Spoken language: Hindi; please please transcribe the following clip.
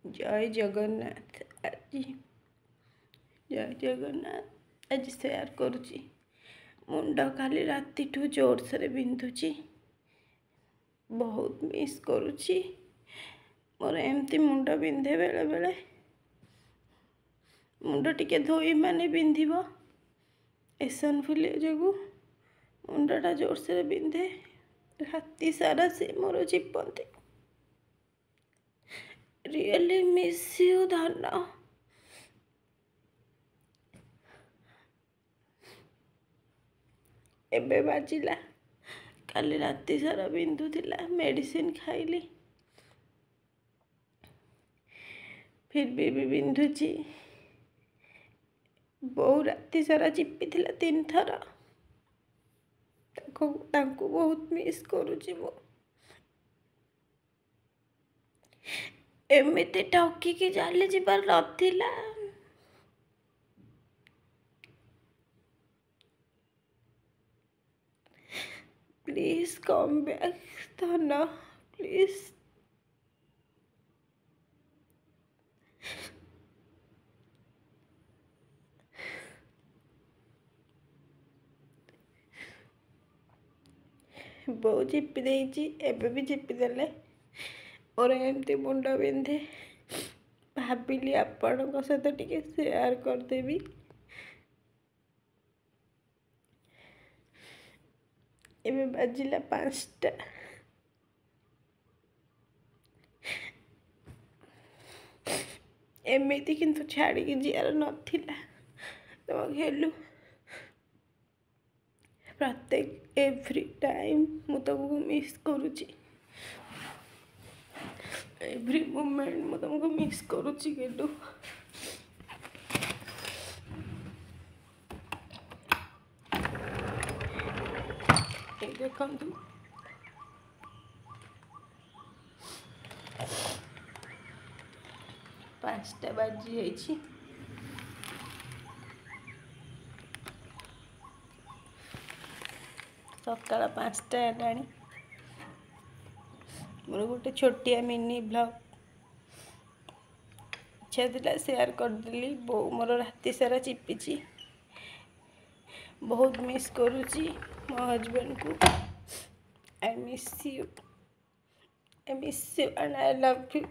जय जगन्नाथ। आज जय जगन्नाथ। आज शेयर करुच्ची मुंड खाली राति ठू जोर से बिंधुची। बहुत मिस करुच्ची। मोर एमती मुंड बिंधे बेले बेले मुंड टिके धोई माने बिंधिब एसनफुलिया जो मुंडटा जोर से बिंधे राति सारा से मोर चिपंती। रियली मिस यू धन। एबे बाजिला काली राति सारा बिंधुला मेडिसिन खाइली फिर भी बिंधुची। बहु राति सारा चिपी 3 थर। तांको बहुत मिस करुची मो। एमिति ठकिकी चाली जीवार नथिला। प्लीज कम बैक धन प्लीज। बहु चिपी देची एबे भी चिपी देले और एमती मुंड बिंधे भाविली आपण सहित टिके शेयर करदेवी। एबे बाजिला 5टा। एमिति किंतु छाड़ी जियार नथिला तो हेलु प्रत्येक एव्री टाइम मु तुमको मिस करुची। एव्री मोमेंट मु तुमको मिस करुची गेलु। देखु 5टा बाजी जाइए। सकाल 5टा है। मोर गोटे छोटिया मिनी ब्लॉग इच्छा था शेयर करदेली। बो मोर राति सारा चिपी बहुत मिस करुची मो हजबैंड को। I miss you and I love you.